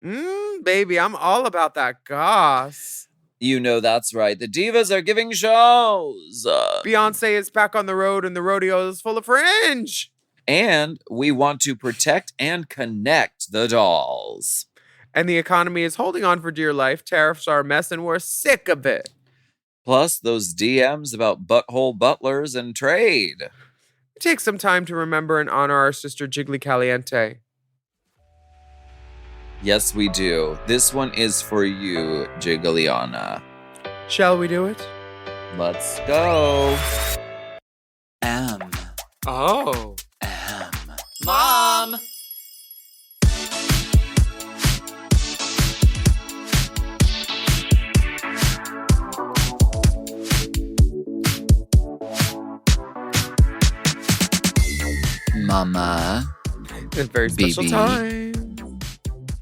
Baby, I'm all about that goss. You know that's right. The divas are giving shows. Beyoncé is back on the road and the rodeo is full of fringe. And we want to protect and connect the dolls. And the economy is holding on for dear life. Tariffs are a mess and we're sick of it. Plus those DMs about butthole butlers and trade. Take some time to remember and honor our sister Jiggly Caliente. Yes, we do. This one is for you, Jigglyana. Shall we do it? Let's go. M. Oh. M. Mom! Mama. It's a very special time.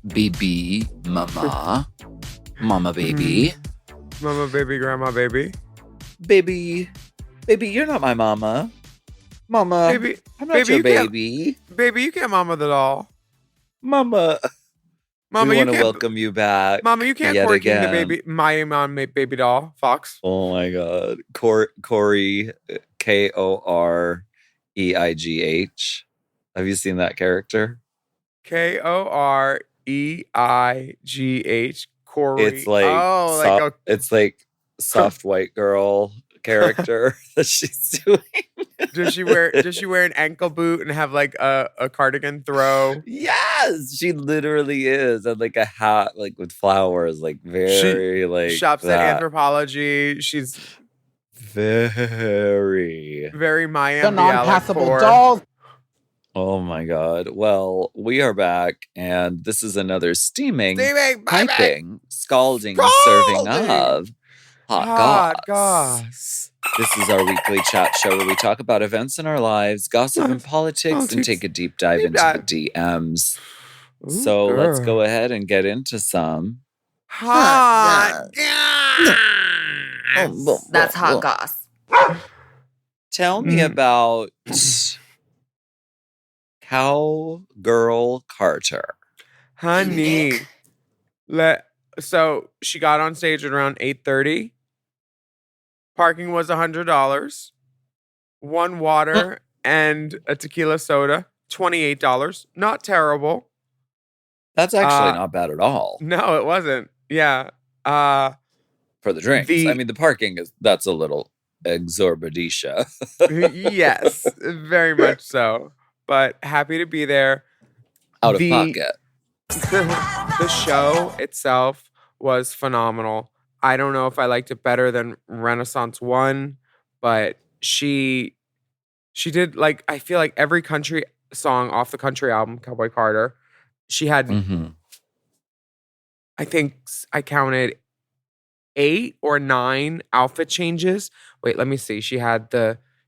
Baby, mama. Mama, baby. Mama, baby, grandma, baby. Baby, you're not my mama. Mama, Baby, I'm not your baby. Baby, you can't mama the doll. Mama, Mama, we you want to can't welcome you back. Mama, you can't yet Corey King the again. baby. My mom made baby doll, Fox. Oh my God. Corey, Koreigh. Have you seen that character? Koreigh. Corey. It's like it's like soft white girl character that she's doing. Does she wear an ankle boot and have like a cardigan throw? Yes, she literally is, and like a hat like with flowers, like very like shops that. at Anthropology. She's very Maya. The non-passable doll. Oh my God. Well, we are back, and this is another steaming, piping, scalding serving of Hot Goss. This is our weekly chat show where we talk about events in our lives, gossip and politics, and take a deep dive into the DMs. Ooh, so girl. let's go ahead and get into some Hot Goss. That's Hot Goss. Tell me about Cowgirl Carter. Honey. So she got on stage at around 8:30. Parking was $100. One water and a tequila soda, $28. Not terrible. That's actually not bad at all. No, it wasn't. Yeah. For the drinks. I mean, the parking that's a little exorbitation. Yes, very much so. But happy to be there. Out of pocket. The show itself was phenomenal. I don't know if I liked it better than Renaissance 1, but she did, like, I feel like every country song off the country album, Cowboy Carter, she had, I think I counted 8 or 9 outfit changes. Wait, let me see. She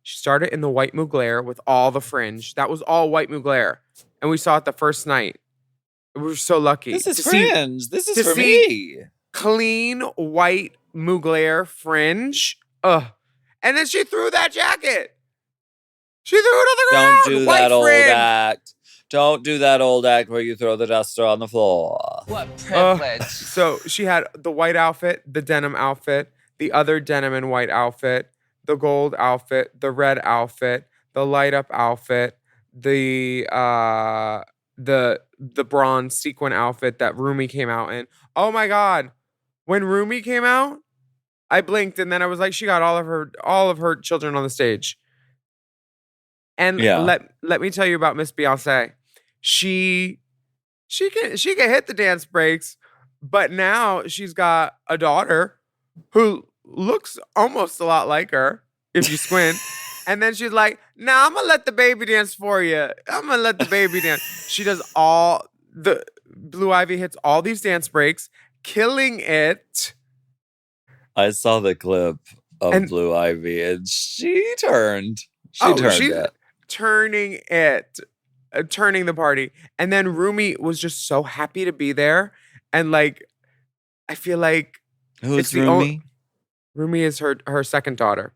started in the white Mugler with all the fringe. That was all white Mugler. And we saw it the first night. We were so lucky. This is fringe. This is for me. Clean white Mugler fringe. Ugh. And then she threw that jacket. She threw it on the ground. Don't do that old act. Don't do that old act where you throw the duster on the floor. What privilege. So she had the white outfit, the denim outfit, the other denim and white outfit, the gold outfit, the red outfit, the light up outfit, the bronze sequin outfit that Rumi came out in. Oh my God. When Rumi came out, I blinked and then I was like, she got all of her children on the stage. And let me tell you about Miss Beyoncé. She can hit the dance breaks, but now she's got a daughter who looks almost a lot like her if you squint. And then she's like, "Nah, I'm gonna let the baby dance for you. I'm gonna let the baby dance." She does all the Blue Ivy hits all these dance breaks, killing it. I saw the clip of Blue Ivy, and she turned. She's turning the party. And then Rumi was just so happy to be there, and like, I feel like who's Rumi? Rumi is her second daughter.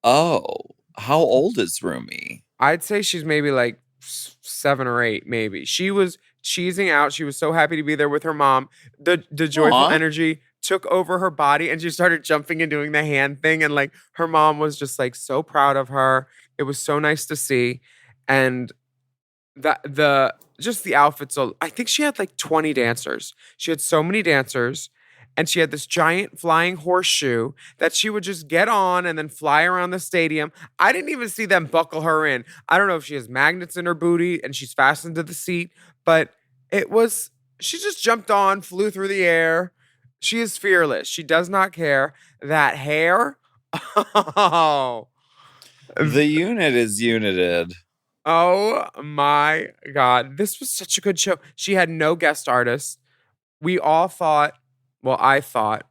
Oh, how old is Rumi? I'd say she's maybe like 7 or 8, maybe. She was cheesing out. She was so happy to be there with her mom. The joyful energy took over her body, and she started jumping and doing the hand thing. And like her mom was just like so proud of her. It was so nice to see. And the outfits. I think she had like 20 dancers. She had so many dancers. And she had this giant flying horseshoe that she would just get on and then fly around the stadium. I didn't even see them buckle her in. I don't know if she has magnets in her booty and she's fastened to the seat, but she just jumped on, flew through the air. She is fearless. She does not care. That hair. Oh. The unit is united. Oh my God. This was such a good show. She had no guest artists. We all thought, well, I thought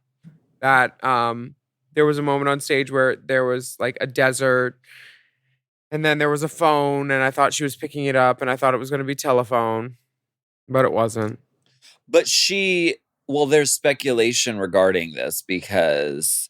that there was a moment on stage where there was like a desert and then there was a phone and I thought she was picking it up and I thought it was going to be telephone, but it wasn't. But there's speculation regarding this because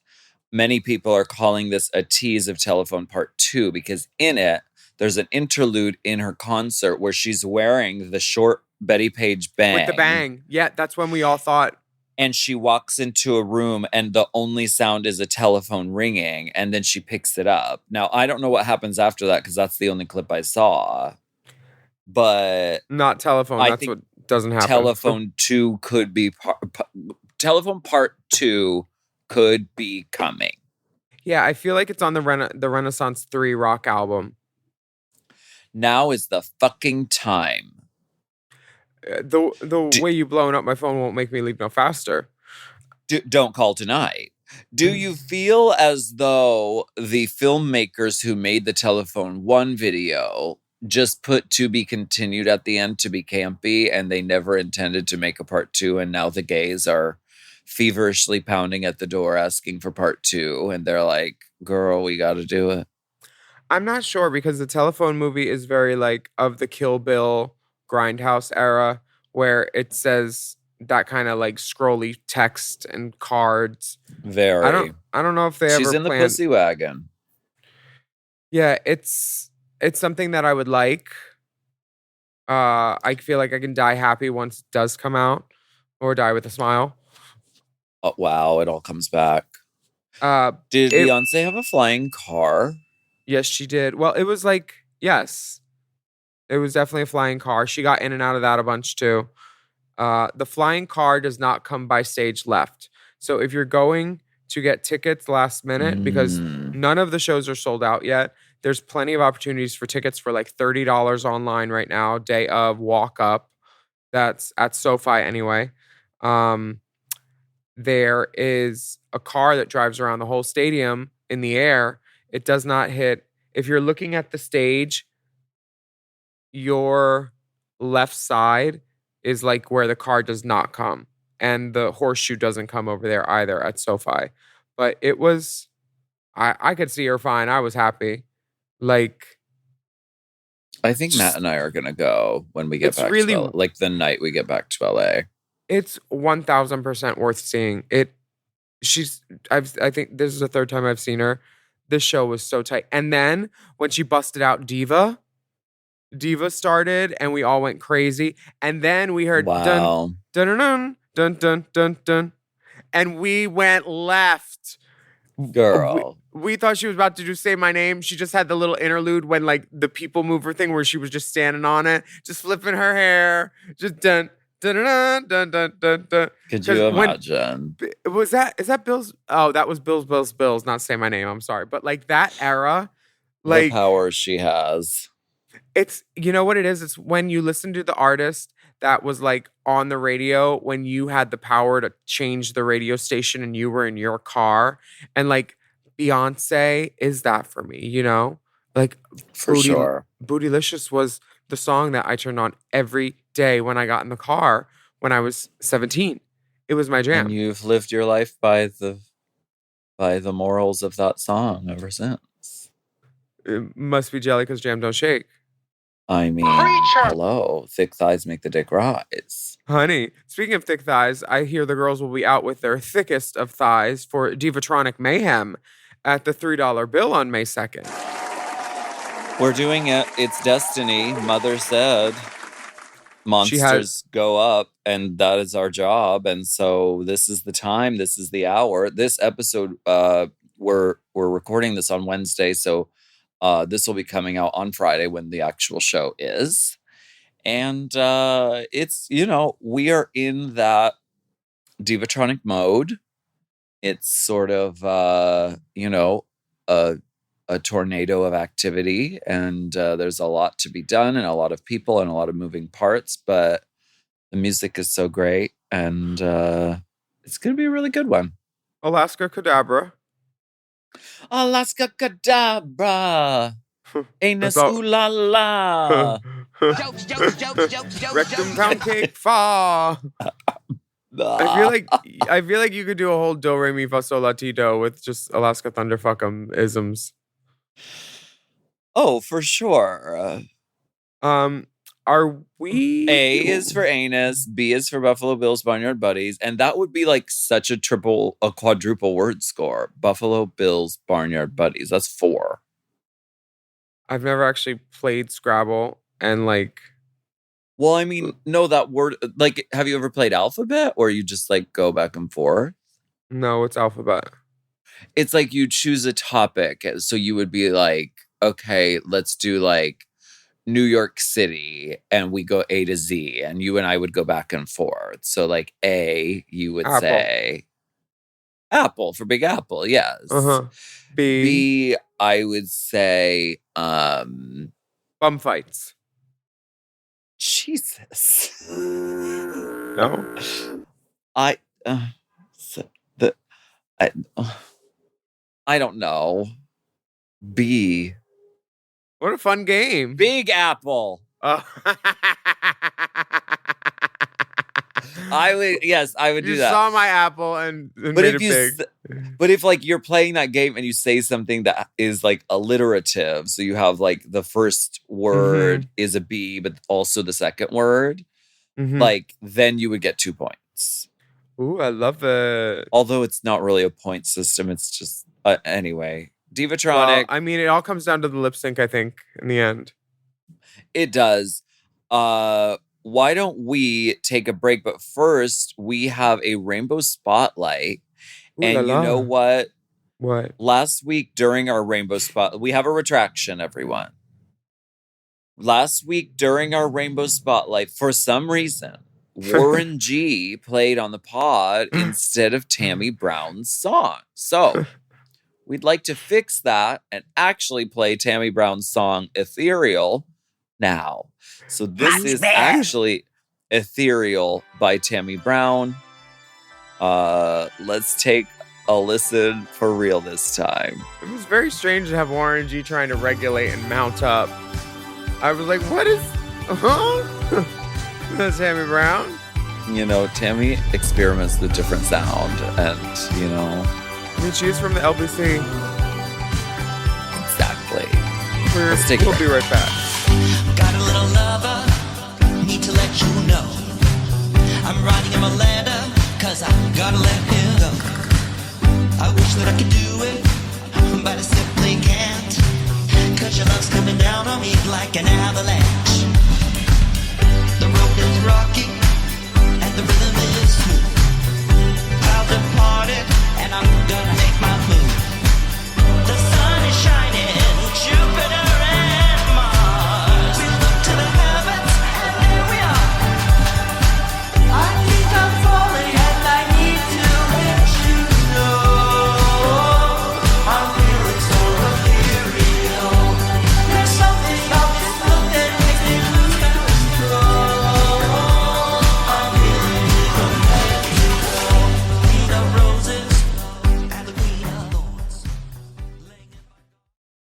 many people are calling this a tease of Telephone Part 2 because in it, there's an interlude in her concert where she's wearing the short Betty Page bang. With the bang. Yeah, that's when we all thought. And she walks into a room and the only sound is a telephone ringing and then she picks it up. Now, I don't know what happens after that because that's the only clip I saw. But not telephone. That's what doesn't happen. Telephone 2 could be Telephone Part 2 could be coming. Yeah, I feel like it's on the Renaissance 3 rock album. Now is the fucking time. The way you blowing up my phone won't make me leave no faster. Don't call tonight. Do you feel as though the filmmakers who made the Telephone 1 video just put to be continued at the end to be campy and they never intended to make a part 2 and now the gays are feverishly pounding at the door asking for part 2 and they're like, girl, we got to do it? I'm not sure because the Telephone movie is very like of the Kill Bill Grindhouse era where it says that kind of like scrolly text and cards. Very. I don't know if they She's ever in the pussy wagon. Yeah, it's something that I would like. I feel like I can die happy once it does come out or die with a smile. Oh, wow, it all comes back. Did Beyoncé have a flying car? Yes, she did. Well, it was like, yes. It was definitely a flying car. She got in and out of that a bunch too. The flying car does not come by stage left. So if you're going to get tickets last minute, because none of the shows are sold out yet, there's plenty of opportunities for tickets for like $30 online right now, day of walk up. That's at SoFi anyway. There is a car that drives around the whole stadium in the air. It does not hit. If you're looking at the stage, your left side is like where the car does not come. And the horseshoe doesn't come over there either at SoFi. But it was, I could see her fine. I was happy. Like, I think Matt and I are going to go when we get back to LA. Like the night we get back to LA. It's 1,000% worth seeing. I think this is the third time I've seen her. This show was so tight. And then when she busted out Diva started and we all went crazy. And then we heard dun, dun, dun, dun, dun, dun, dun. And we went left. Girl. We thought she was about to do Say My Name. She just had the little interlude when like the people mover thing where she was just standing on it, just flipping her hair. Just dun, dun, dun, dun, dun, dun, dun. Could you imagine? Is that Bill's? Oh, that was Bill's, not Say My Name. I'm sorry. But like that era, like the power she has. It's, you know what it is? It's when you listen to the artist that was like on the radio, when you had the power to change the radio station and you were in your car. And like Beyoncé is that for me, you know? Like for sure. Bootylicious was the song that I turned on every day when I got in the car when I was 17. It was my jam. And you've lived your life by the morals of that song ever since. It must be jelly because jam don't shake. I mean, hello, thick thighs make the dick rise. Honey, speaking of thick thighs, I hear the girls will be out with their thickest of thighs for Divatronic Mayhem at the $3 bill on May 2nd. We're doing it. It's destiny, Mother said. monsters go up, and that is our job. And so this is the time, this is the hour. This episode, we're recording this on Wednesday, so this will be coming out on Friday when the actual show is. And it's, we are in that Divatronic mode. It's sort of, a tornado of activity, and there's a lot to be done and a lot of people and a lot of moving parts, but the music is so great, and it's going to be a really good one. Alaska Cadabra. Alaska Cadabra. Anus ooh la la. Jokes. Rectum pound cake fa. I feel like you could do a whole do re mi fa sol la ti do with just Alaska Thunderfuck'em isms. Oh, for sure. Are we? A is for anus, B is for Buffalo Bill's Barnyard Buddies, and that would be like such a quadruple word score. Buffalo Bill's Barnyard Buddies. That's 4. I've never actually played Scrabble, and like. Well, I mean, no, that word. Like, have you ever played Alphabet, or you just like go back and forth? No, it's Alphabet. It's like you choose a topic, so you would be like, okay, let's do like New York City, and we go A to Z, and you and I would go back and forth. So like A, you would say Apple for Big Apple, yes. B, I would say bum fights. Jesus. No. I don't know. B. What a fun game. Big Apple. I would do that. You saw my apple and made it big. But if like you're playing that game and you say something that is like alliterative, so you have like the first word is a B, but also the second word, like then you would get 2 points. Ooh, I love it. Although it's not really a point system, it's just anyway. Divatronic. Well, I mean, it all comes down to the lip sync, I think, in the end. It does. Why don't we take a break? But first, we have a rainbow spotlight. Ooh, and you know what? What? Last week during our rainbow spotlight, we have a retraction, everyone. Last week during our rainbow spotlight, for some reason, Warren G played on the pod instead of Tammy Brown's song. So we'd like to fix that and actually play Tammy Brown's song Ethereal now. So this is actually Ethereal by Tammy Brown. Let's take a listen for real this time. It was very strange to have Warren G trying to regulate and mount up. I was like, what is... That's Tammy Brown? You know, Tammy experiments with different sound and, I mean, she is from the LBC. Exactly. We'll be right back. Got a little lover, need to let you know. I'm writing him a letter, cause I gotta let him go. I wish that I could do it, but I simply can't. Cause your love's coming down on me like an avalanche. The road is rocky, and the rhythm is smooth. Clouds have parted, and I'm gonna make my move. The sun is shining, Jupiter and Mars. We look to the heavens, and there we are. I think I'm falling, and I need to let you know I'm feeling so ethereal. There's something about this look that makes me lose control. I'm feeling from head to toe. Queen of roses and the queen of thorns.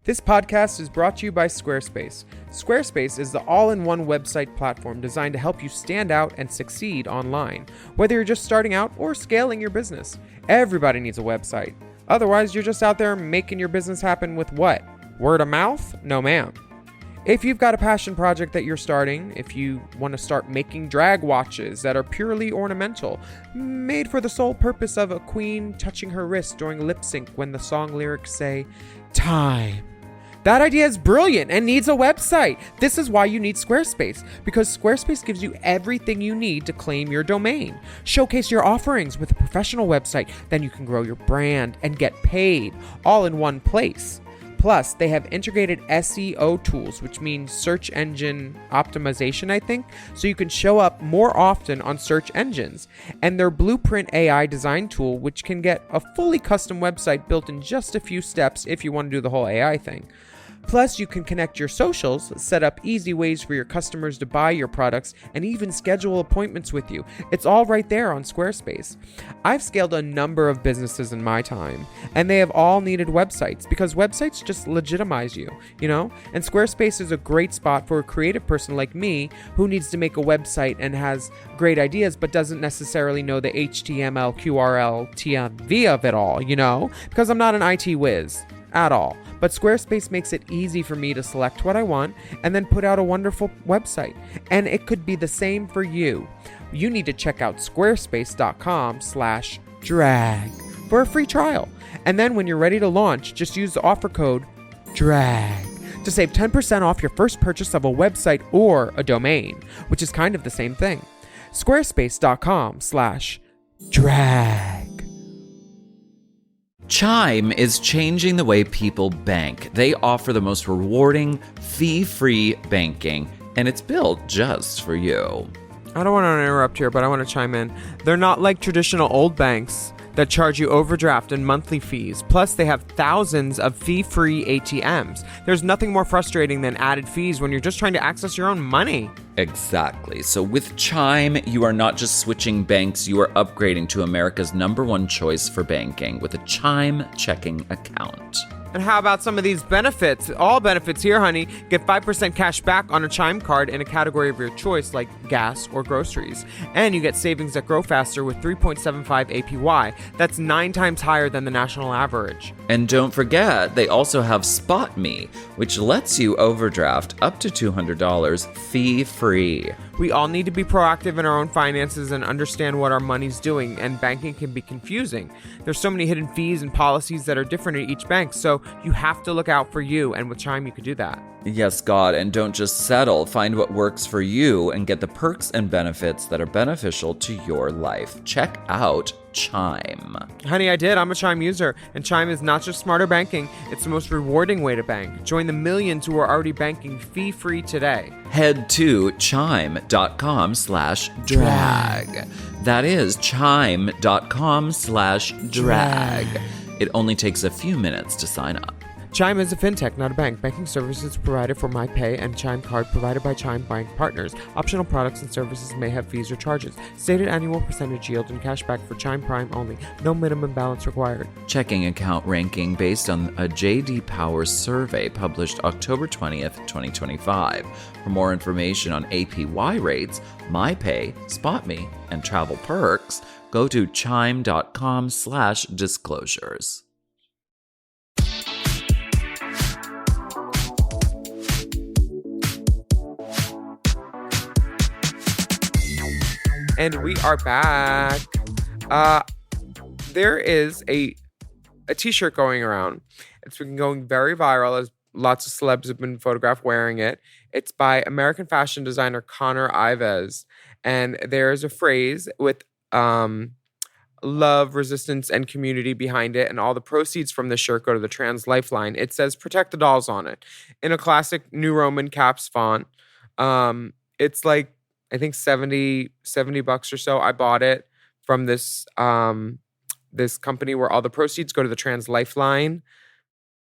This podcast is brought to you by Squarespace. Squarespace is the all-in-one website platform designed to help you stand out and succeed online. Whether you're just starting out or scaling your business, everybody needs a website. Otherwise, you're just out there making your business happen with what? Word of mouth? No, ma'am. If you've got a passion project that you're starting, if you want to start making drag watches that are purely ornamental, made for the sole purpose of a queen touching her wrist during lip sync when the song lyrics say, time, That idea is brilliant and needs a website. This is why you need Squarespace, because Squarespace gives you everything you need to claim your domain. Showcase your offerings with a professional website, then you can grow your brand and get paid all in one place. Plus, they have integrated SEO tools, which means search engine optimization, I think, so you can show up more often on search engines. And their Blueprint AI design tool, which can get a fully custom website built in just a few steps if you want to do the whole AI thing. Plus, you can connect your socials, set up easy ways for your customers to buy your products, and even schedule appointments with you. It's all right there on Squarespace. I've scaled a number of businesses in my time, and they have all needed websites because websites just legitimize you, you know? And Squarespace is a great spot for a creative person like me who needs to make a website and has great ideas but doesn't necessarily know the HTML, QRL, TMV of it all, you know? Because I'm not an IT whiz at all. But Squarespace makes it easy for me to select what I want and then put out a wonderful website. And it could be the same for you. You need to check out squarespace.com/drag for a free trial. And then when you're ready to launch, just use the offer code DRAG to save 10% off your first purchase of a website or a domain, which is kind of the same thing. Squarespace.com/drag. Chime is changing the way people bank. They offer the most rewarding, fee-free banking, and it's built just for you. I don't want to interrupt here, but I want to chime in. They're not like traditional old banks that charge you overdraft and monthly fees. Plus, they have thousands of fee-free ATMs. There's nothing more frustrating than added fees when you're just trying to access your own money. Exactly. So with Chime, you are not just switching banks, you are upgrading to America's #1 choice for banking with a Chime checking account. And how about some of these benefits? All benefits here, honey. Get 5% cash back on a Chime card in a category of your choice like gas or groceries. And you get savings that grow faster with 3.75 APY. That's 9 times higher than the national average. And don't forget, they also have Spot Me, which lets you overdraft up to $200 fee-free. We all need to be proactive in our own finances and understand what our money's doing, and banking can be confusing. There's so many hidden fees and policies that are different at each bank, so you have to look out for you, and with Chime you can do that. Yes, God, and don't just settle. Find what works for you and get the perks and benefits that are beneficial to your life. Check out Chime. Honey, I did. I'm a Chime user, and Chime is not just smarter banking, it's the most rewarding way to bank. Join the millions who are already banking fee-free today. Head to chime.com/drag. That is chime.com/drag. It only takes a few minutes to sign up. Chime is a fintech, not a bank. Banking services provided for MyPay and Chime Card provided by Chime Bank Partners. Optional products and services may have fees or charges. Stated annual percentage yield and cashback for Chime Prime only. No minimum balance required. Checking account ranking based on a J.D. Power survey published October 20th, 2025. For more information on APY rates, MyPay, SpotMe, and travel perks, go to chime.com/disclosures. And we are back. There is a t-shirt going around. It's been going very viral as lots of celebs have been photographed wearing it. It's by American fashion designer Connor Ives. And there's a phrase with love, resistance, and community behind it. And all the proceeds from the shirt go to the Trans Lifeline. It says protect the dolls on it in a classic New Roman caps font. It's like, I think $70 or so. I bought it from this this company where all the proceeds go to the Trans Lifeline.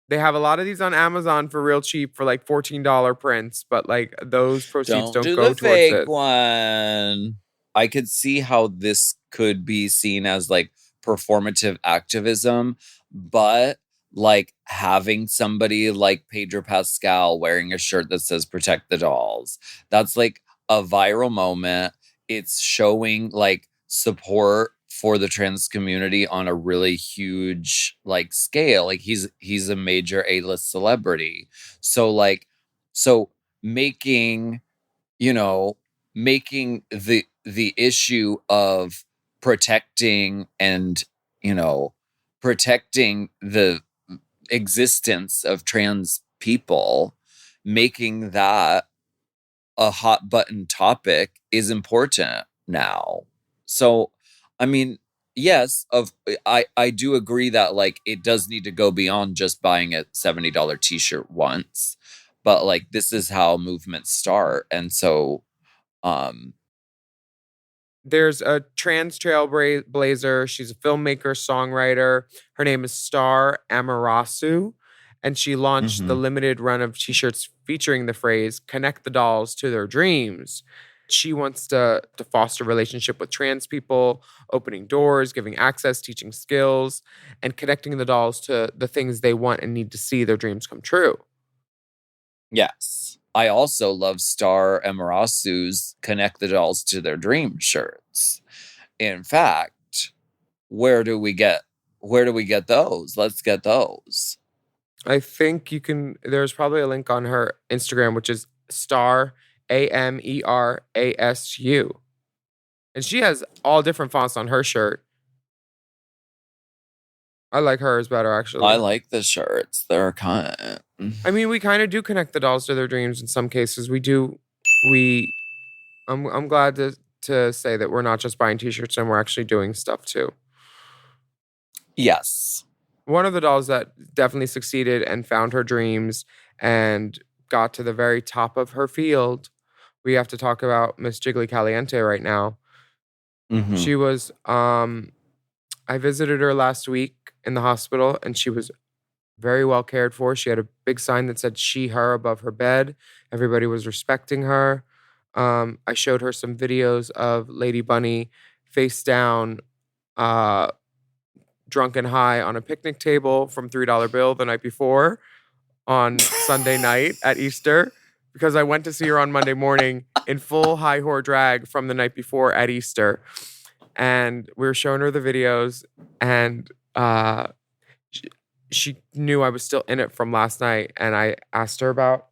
They have a lot of these on Amazon for real cheap for like $14 prints, but like those proceeds don't do go the towards fake it. one. I could see how this could be seen as like performative activism, but like having somebody like Pedro Pascal wearing a shirt that says protect the dolls, that's like a viral moment. It's showing like support for the trans community on a really huge like scale. Like he's a major A-list celebrity. So making, making the issue of protecting and, protecting the existence of trans people, making that a hot button topic is important now. So, I mean, yes, I do agree that like it does need to go beyond just buying a $70 t-shirt once, but like this is how movements start. And so there's a trans trailblazer. She's a filmmaker, songwriter. Her name is Star Amarasu, and she launched the limited run of t-shirts featuring the phrase "Connect the dolls to their dreams." She wants to foster a relationship with trans people, opening doors, giving access, teaching skills, and connecting the dolls to the things they want and need to see their dreams come true. Yes. I also love Star Amarasu's Connect the Dolls to Their Dream shirts. In fact, where do we get those? Let's get those. I think you can, there's probably a link on her Instagram, which is Star Amerasu. And she has all different fonts on her shirt. I like hers better, actually. I like the shirts. They're kind. I mean, we kind of do connect the dolls to their dreams in some cases. We do. I'm glad to say that we're not just buying t-shirts and we're actually doing stuff too. Yes. One of the dolls that definitely succeeded and found her dreams and got to the very top of her field. We have to talk about Miss Jiggly Caliente right now. Mm-hmm. She was, I visited her last week in the hospital and she was very well cared for. She had a big sign that said she, her above her bed. Everybody was respecting her. I showed her some videos of Lady Bunny face down, drunk and high on a picnic table from $3 bill the night before on Sunday night at Easter, because I went to see her on Monday morning in full high whore drag from the night before at Easter. And we were showing her the videos, and she knew I was still in it from last night. And I asked her about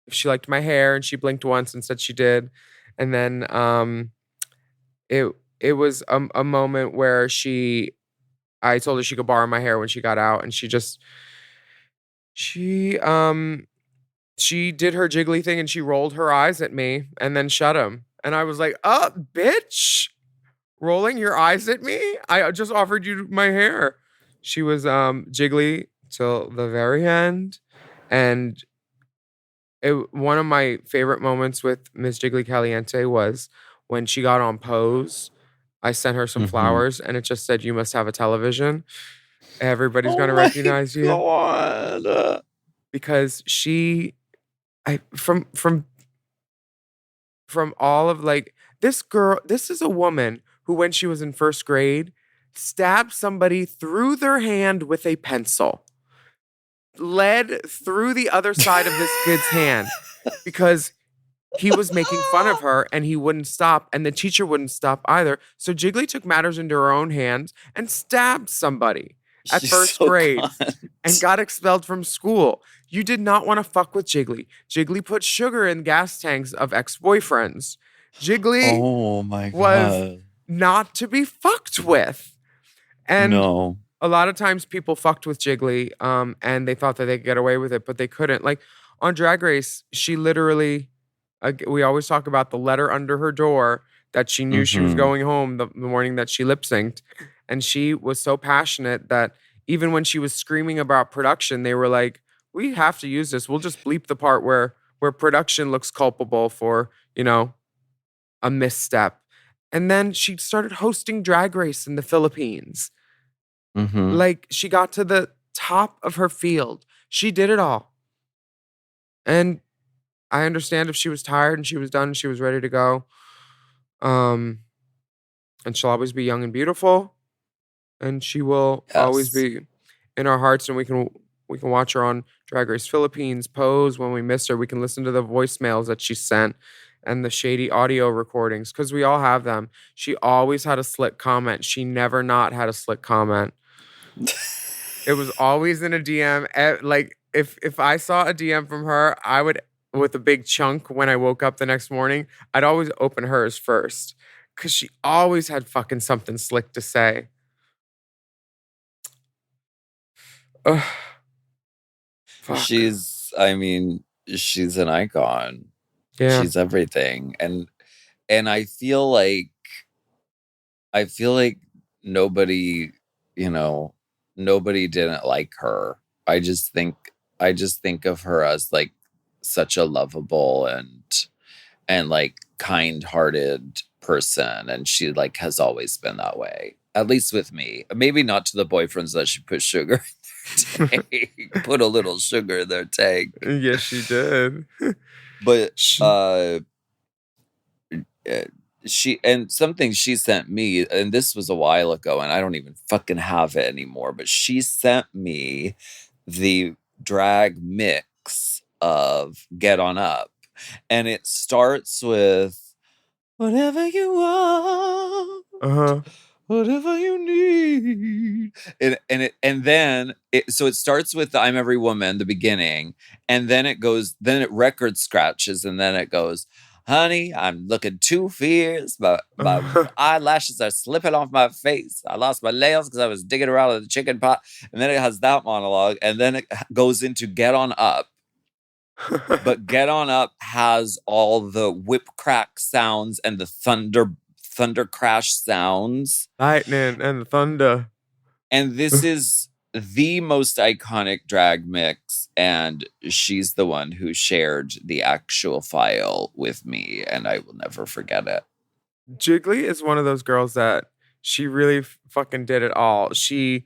if she liked my hair, and she blinked once and said she did. And then it was a moment where I told her she could borrow my hair when she got out, and she did her jiggly thing and she rolled her eyes at me and then shut them. And I was like, bitch, rolling your eyes at me? I just offered you my hair. She was jiggly till the very end. And one of my favorite moments with Miss Jiggly Caliente was when she got on Pose. I sent her some flowers and it just said, "You must have a television. Everybody's going to recognize you." God. Because from all of like this girl, this is a woman who, when she was in first grade, stabbed somebody through their hand with a pencil, led through the other side of this kid's hand because he was making fun of her and he wouldn't stop, and the teacher wouldn't stop either. So Jiggly took matters into her own hands and stabbed somebody at first grade and got expelled from school. You did not want to fuck with Jiggly. Jiggly put sugar in gas tanks of ex-boyfriends. Jiggly was not to be fucked with. And a lot of times people fucked with Jiggly and they thought that they could get away with it, but they couldn't. Like on Drag Race, she literally, we always talk about the letter under her door that she knew she was going home the morning that she lip synced. And she was so passionate that even when she was screaming about production, they were like, "We have to use this. We'll just bleep the part where production looks culpable for, a misstep." And then she started hosting Drag Race in the Philippines. Like, she got to the top of her field. She did it all. And I understand if she was tired and she was done and she was ready to go. And she'll always be young and beautiful. And she will always be in our hearts, and we can watch her on Drag Race Philippines, Pose. When we miss her, we can listen to the voicemails that she sent and the shady audio recordings, because we all have them. She always had a slick comment. She never not had a slick comment. It was always in a DM. Like if I saw a DM from her, I would, with a big chunk when I woke up the next morning, I'd always open hers first, because she always had fucking something slick to say. She's I mean, she's an icon. Yeah. She's everything. And I feel like nobody, nobody didn't like her. I just think of her as like such a lovable and like kind-hearted person, and she like has always been that way. At least with me. Maybe not to the boyfriends that she put sugar in their tank. Put a little sugar in their tank. Yes, she did. But something she sent me, and this was a while ago, and I don't even fucking have it anymore, but she sent me the drag mix of Get On Up. And it starts with whatever you want, whatever you need. And then so it starts with I'm Every Woman, the beginning, and then it record scratches, and then it goes, honey, I'm looking too fierce. My eyelashes are slipping off my face. I lost my nails because I was digging around in the chicken pot. And then it has that monologue, and then it goes into Get On Up. But Get On Up has all the whip crack sounds and the thunder crash sounds. Lightning and thunder. And this is the most iconic drag mix, and she's the one who shared the actual file with me, and I will never forget it. Jiggly is one of those girls that she really fucking did it all. She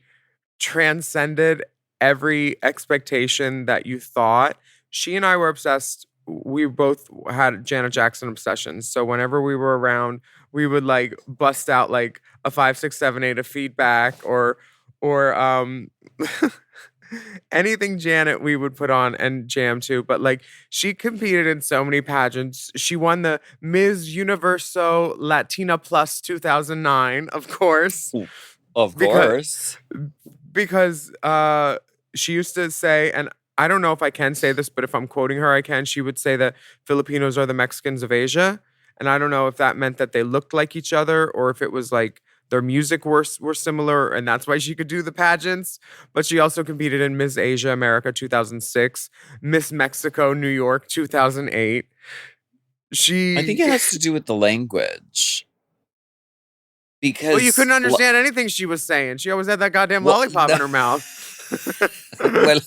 transcended every expectation that you thought. She and I were obsessed. We both had Janet Jackson obsessions. So whenever we were around, we would like bust out like a 5, 6, 7, 8 of Feedback or anything Janet we would put on and jam to. But like she competed in so many pageants. She won the Ms. Universo Latina Plus 2009, of course. Of course. Because she used to say, and I don't know if I can say this, but if I'm quoting her, I can. She would say that Filipinos are the Mexicans of Asia. And I don't know if that meant that they looked like each other or if it was like their music were similar and that's why she could do the pageants. But she also competed in Miss Asia America 2006, Miss Mexico New York 2008. I think it has to do with the language. Because you couldn't understand anything she was saying. She always had that goddamn lollipop in her mouth. Well,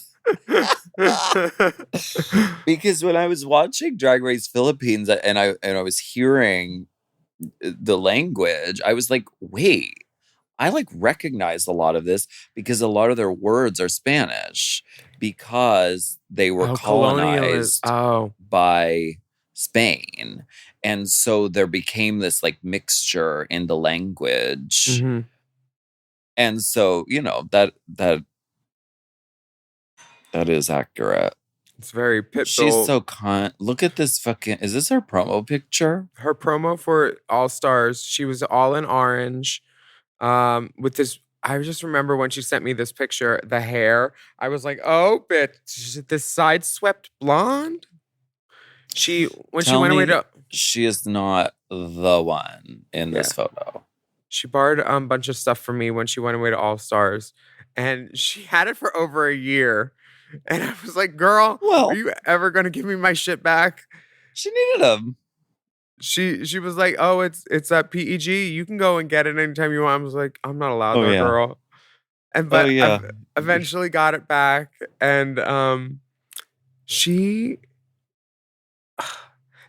because when I was watching Drag Race Philippines and I was hearing the language, I was like, wait, I like recognize a lot of this because a lot of their words are Spanish because they were colonized by Spain. And so there became this like mixture in the language. Mm-hmm. And so, that is accurate. It's very Pitbull. She's so look at this fucking... Is this her promo picture? Her promo for All Stars. She was all in orange. With this... I just remember when she sent me this picture, the hair. I was like, oh, bitch. This side-swept blonde? She went away to... She is not the one in this photo. She borrowed a bunch of stuff from me when she went away to All Stars. And she had it for over a year. And I was like, girl, are you ever going to give me my shit back? She needed them. She was like, oh, it's at PEG. You can go and get it anytime you want. I was like, I'm not allowed there, girl. And but I eventually got it back. And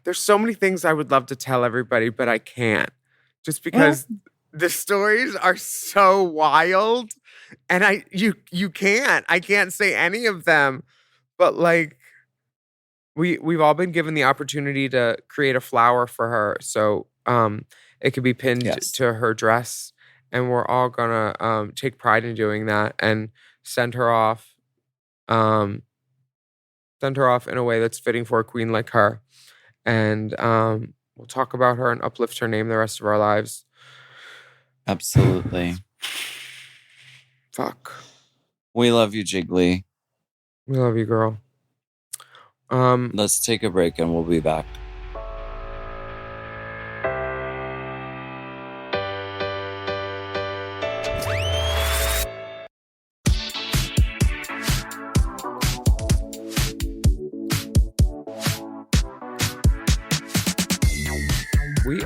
there's so many things I would love to tell everybody, but I can't. Just because the stories are so wild. And I can't say any of them, but like we've all been given the opportunity to create a flower for her. So it could be pinned to her dress and we're all gonna take pride in doing that and send her off in a way that's fitting for a queen like her. And we'll talk about her and uplift her name the rest of our lives. Absolutely. Fuck. We love you, Jiggly. We love you, girl. Let's take a break and we'll be back.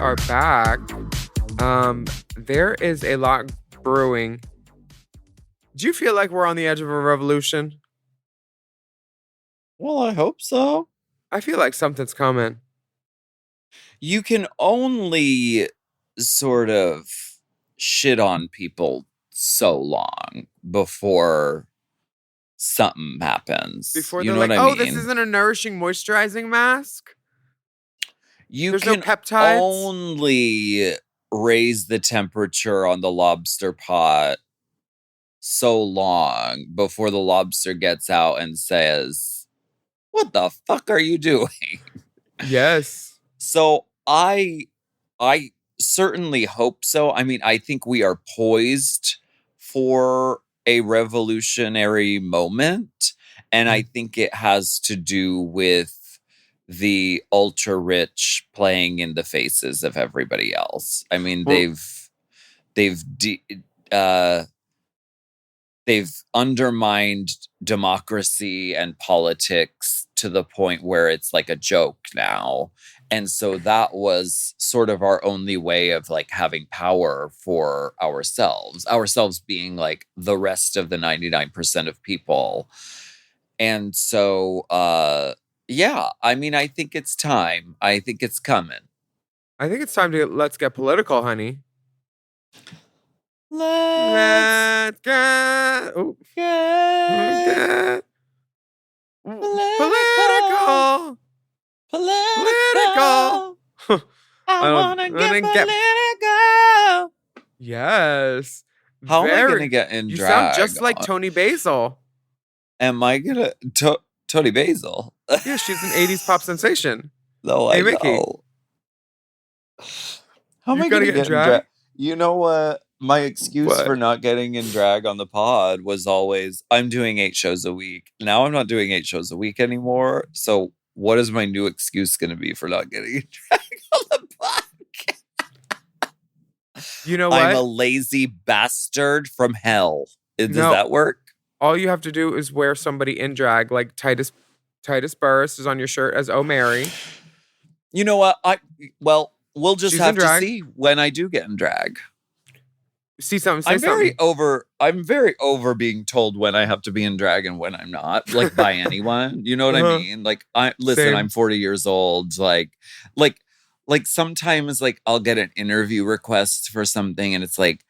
are back. There is a lot brewing. Do you feel like we're on the edge of a revolution? Well, I hope so. I feel like something's coming. You can only sort of shit on people so long before something happens. Before you they're know like, what I mean? this isn't a nourishing moisturizing mask. There's no peptides. Only raise the temperature on the lobster pot so long before the lobster gets out and says, "What the fuck are you doing?" Yes. So I certainly hope so. I mean, I think we are poised for a revolutionary moment, and I think it has to do with the ultra rich playing in the faces of everybody else. I mean, they've undermined democracy and politics to the point where it's like a joke now. And so that was sort of our only way of like having power for ourselves being like the rest of the 99% of people. And so, yeah, I mean, I think it's time. I think it's coming. I think it's time to let's get political, honey. Let's get political. Political. I want to get political. Yes. How am I going to get in you drag? You sound just like Tony Basil. Am I going to... Tony Basil? Yeah, she's an 80s pop sensation. No, hey, I Mickey. know. How am I going to get in drag? You know what? My excuse for not getting in drag on the pod was always, I'm doing 8 shows a week. Now I'm not doing 8 shows a week anymore. So what is my new excuse going to be for not getting in drag on the podcast? You know what? I'm a lazy bastard from hell. Does that work? All you have to do is wear somebody in drag, like Titus Burris is on your shirt as O'Mary. You know what? We'll just have to see when I do get in drag. See something, say something. I'm very over being told when I have to be in drag and when I'm not, like by anyone. You know what I mean? Like, listen, I'm 40 years old. Like sometimes like I'll get an interview request for something and it's like,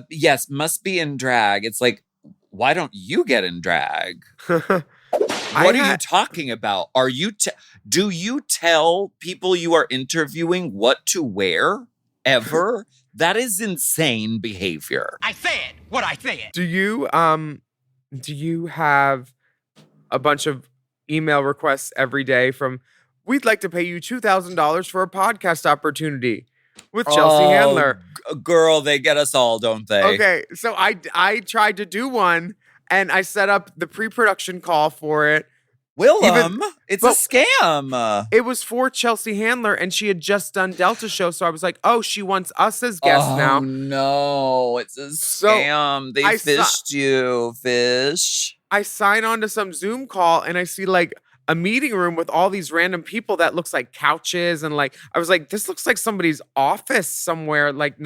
yes, must be in drag. It's like, why don't you get in drag? What are you talking about? Do you tell people you are interviewing what to wear ever? That is insane behavior. I said what I said. Do you have a bunch of email requests every day from, we'd like to pay you $2,000 for a podcast opportunity with Chelsea Handler? Girl, they get us all, don't they? Okay, so I tried to do one and I set up the pre-production call for it. Willam, it's a scam. It was for Chelsea Handler, and she had just done Delta Show, so I was like, "Oh, she wants us as guests now." Oh no, it's a scam. They fished you, fish. I sign on to some Zoom call, and I see like a meeting room with all these random people that looks like couches, and like I was like, "This looks like somebody's office somewhere." Like,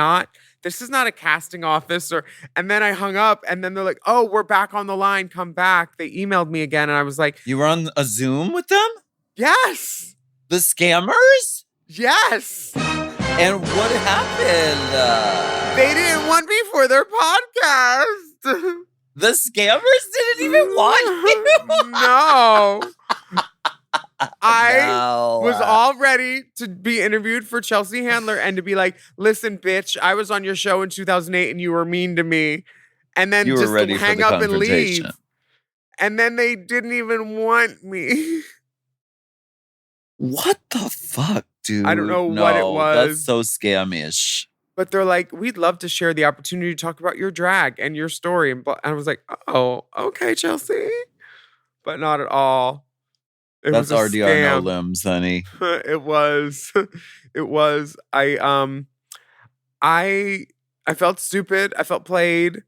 this is not a casting office, and then I hung up, and then they're like, "Oh, we're back on the line. Come back." They emailed me again, and I was like, "You were on a Zoom with them?" Yes. The scammers? Yes. And what happened? They didn't want me for their podcast. The scammers didn't even want you? No. I was all ready to be interviewed for Chelsea Handler and to be like, listen, bitch, I was on your show in 2008 and you were mean to me. And then just hang up and leave. And then they didn't even want me. What the fuck, dude? I don't know what it was. That's so scamish. But they're like, we'd love to share the opportunity to talk about your drag and your story. And I was like, oh, okay, Chelsea. But not at all. That's RDR no limbs, honey. It was. It was. I felt stupid. I felt played.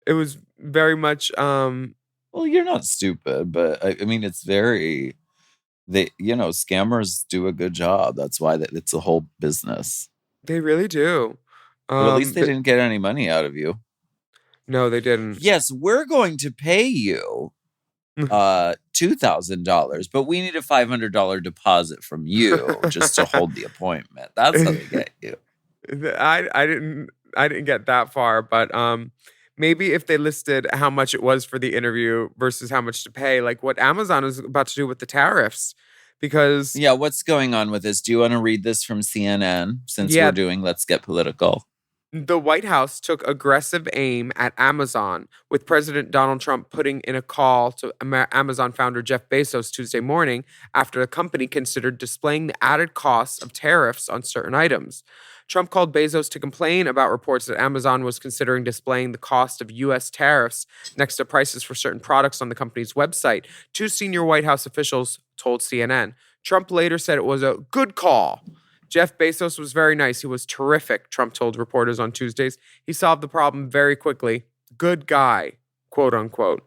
It was very much well, you're not stupid, but I mean it's very, scammers do a good job. That's why it's a whole business. They really do. But at least they didn't get any money out of you. No, they didn't. Yes, we're going to pay you $2,000, but we need a $500 deposit from you just to hold the appointment. That's how they get you. I didn't get that far, but maybe if they listed how much it was for the interview versus how much to pay, like what Amazon is about to do with the tariffs. Because what's going on with this? Do you want to read this from CNN since we're doing Let's Get Political? The White House took aggressive aim at Amazon, with President Donald Trump putting in a call to Amazon founder Jeff Bezos Tuesday morning after the company considered displaying the added costs of tariffs on certain items. Trump called Bezos to complain about reports that Amazon was considering displaying the cost of U.S. tariffs next to prices for certain products on the company's website. Two senior White House officials told CNN. Trump later said it was a good call. Jeff Bezos was very nice. He was terrific, Trump told reporters on Tuesdays. He solved the problem very quickly. Good guy, quote unquote.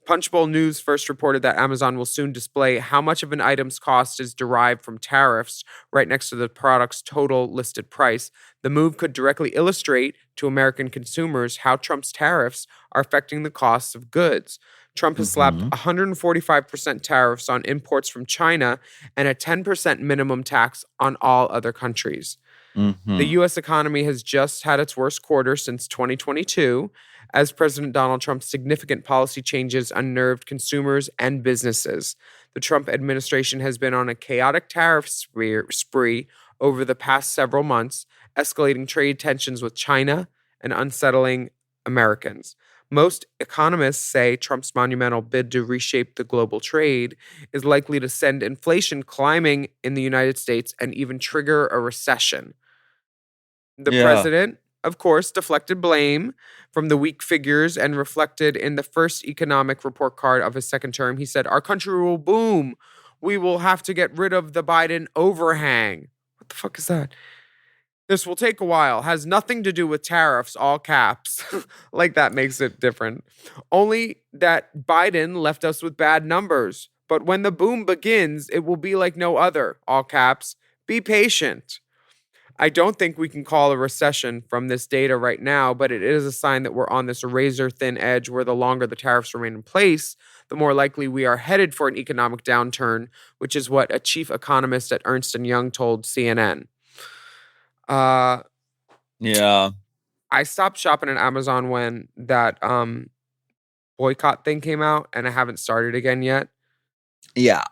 Punchbowl News first reported that Amazon will soon display how much of an item's cost is derived from tariffs right next to the product's total listed price. The move could directly illustrate to American consumers how Trump's tariffs are affecting the costs of goods. Trump has slapped 145% tariffs on imports from China and a 10% minimum tax on all other countries. The U.S. economy has just had its worst quarter since 2022, as President Donald Trump's significant policy changes unnerved consumers and businesses. The Trump administration has been on a chaotic tariff spree over the past several months, escalating trade tensions with China and unsettling Americans. Most economists say Trump's monumental bid to reshape the global trade is likely to send inflation climbing in the United States and even trigger a recession. The president, of course, deflected blame from the weak figures and reflected in the first economic report card of his second term. He said, "Our country will boom. We will have to get rid of the Biden overhang." What the fuck is that? "This will take a while. Has nothing to do with tariffs," all caps. Like that makes it different. "Only that Biden left us with bad numbers. But when the boom begins, it will be like no other," all caps. "Be patient." "I don't think we can call a recession from this data right now, but it is a sign that we're on this razor-thin edge where the longer the tariffs remain in place, the more likely we are headed for an economic downturn," which is what a chief economist at Ernst & Young told CNN. I stopped shopping at Amazon when that boycott thing came out, and I haven't started again yet. Yeah.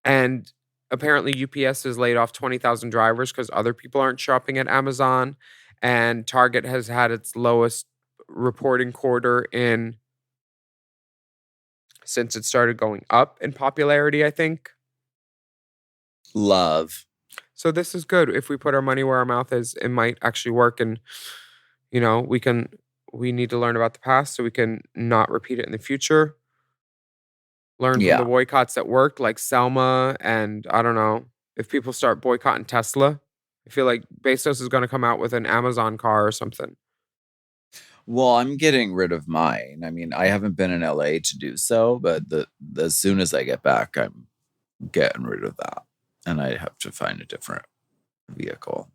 And apparently UPS has laid off 20,000 drivers because other people aren't shopping at Amazon. And Target has had its lowest reporting quarter since it started going up in popularity, I think. Love. So this is good. If we put our money where our mouth is, it might actually work. And, we need to learn about the past so we can not repeat it in the future. Learn from the boycotts that worked, like Selma. And I don't know, if people start boycotting Tesla, I feel like Bezos is going to come out with an Amazon car or something. Well, I'm getting rid of mine. I mean, I haven't been in LA to do so, but as soon as I get back, I'm getting rid of that. And I have to find a different vehicle.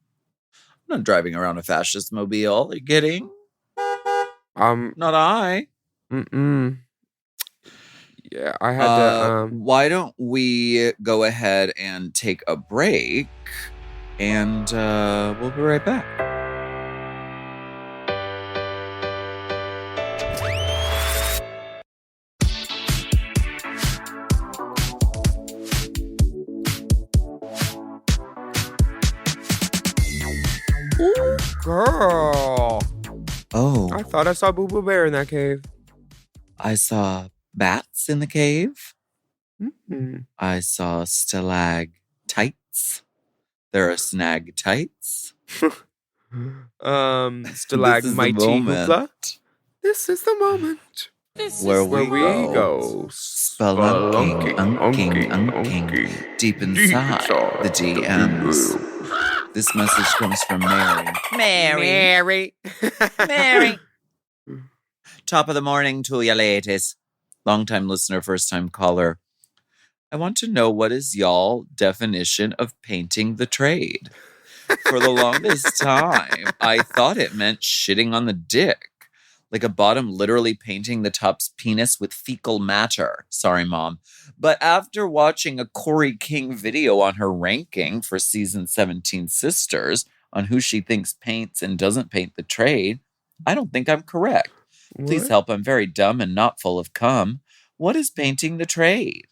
I'm not driving around a fascist mobile. Are you kidding? Not I. Yeah, I had to. Why don't we go ahead and take a break, and we'll be right back. Ooh, girl. Oh. I thought I saw Boo Boo Bear in that cave. I saw bats in the cave. Mm-hmm. I saw stalactites. There are snagtites. Stalagmighty. This is the moment. Where we go spelunking, unking, deep inside the DMs. This message comes from Mary. Top of the morning to you ladies. Long-time listener, first-time caller. I want to know what is y'all definition of painting the trade. For the longest time, I thought it meant shitting on the dick. Like a bottom literally painting the top's penis with fecal matter. Sorry, Mom. But after watching a Corey King video on her ranking for season 17 Sisters on who she thinks paints and doesn't paint the trade, I don't think I'm correct. Please help, I'm very dumb and not full of cum. What is painting the trade?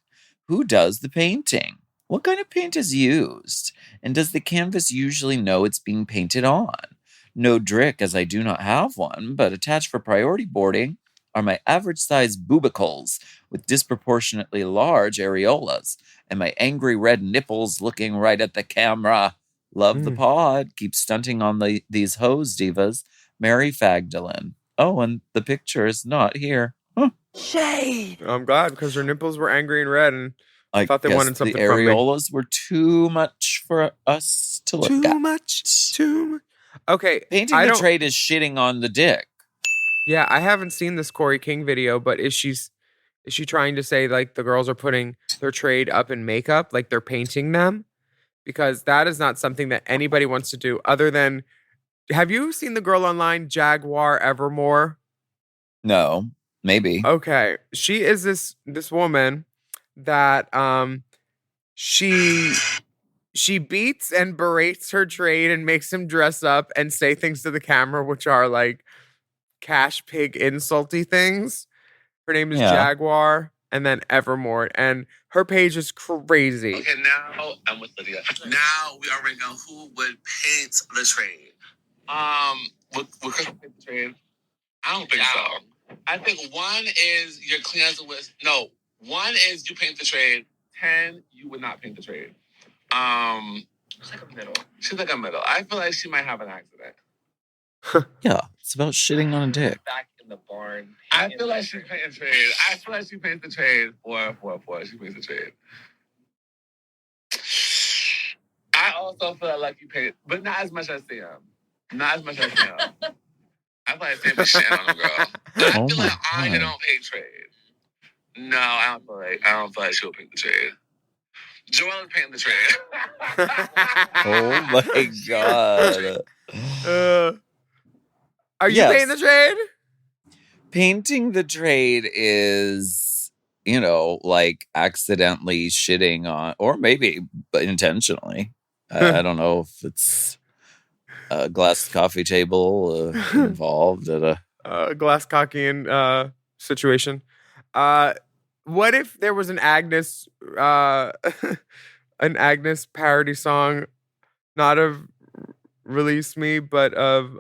Who does the painting? What kind of paint is used? And does the canvas usually know it's being painted on? No drick, as I do not have one, but attached for priority boarding are my average-sized boobicles with disproportionately large areolas and my angry red nipples looking right at the camera. Love the pod. Keep stunting on these hose divas. Mary Fagdalin. Oh, and the picture is not here. Huh. Shade. I'm glad because her nipples were angry and red, and I thought they wanted something the from me. areolas were too much for us to look at. Too much. Okay, painting the trade is shitting on the dick. Yeah, I haven't seen this Corey King video, but is she trying to say like the girls are putting their trade up in makeup, like they're painting them? Because that is not something that anybody wants to do other than. Have you seen the girl online, Jaguar Evermore? No, maybe. Okay, she is this woman that she beats and berates her trade and makes him dress up and say things to the camera, which are like cash pig insulty things. Her name is Jaguar and then Evermore. And her page is crazy. Okay, now I'm with Lydia. Now we already know who would paint the trade. Would Crystal paint the trade? I don't think so. I think one is your clean as a whistle. No, one is you paint the trade. 10, you would not paint the trade. She's like a middle. She's like a middle. I feel like she might have an accident. Yeah, it's about shitting on a dick. Back in the barn. I feel like she paints the trade. I feel like she paints the trade. 4. She paints the trade. I also feel like you paint, but not as much as Sam. Not as much as Sam. I feel like Sam be shitting on the girl. I feel like Anya don't paint trade. No, I don't feel like she'll paint the trade. Joelle is painting the trade. Oh my God. Are you painting the trade? Painting the trade is, like accidentally shitting on, or maybe intentionally. I don't know if it's a glass coffee table involved at a glass cockying situation. What if there was an Agnes parody song, not of Release Me, but of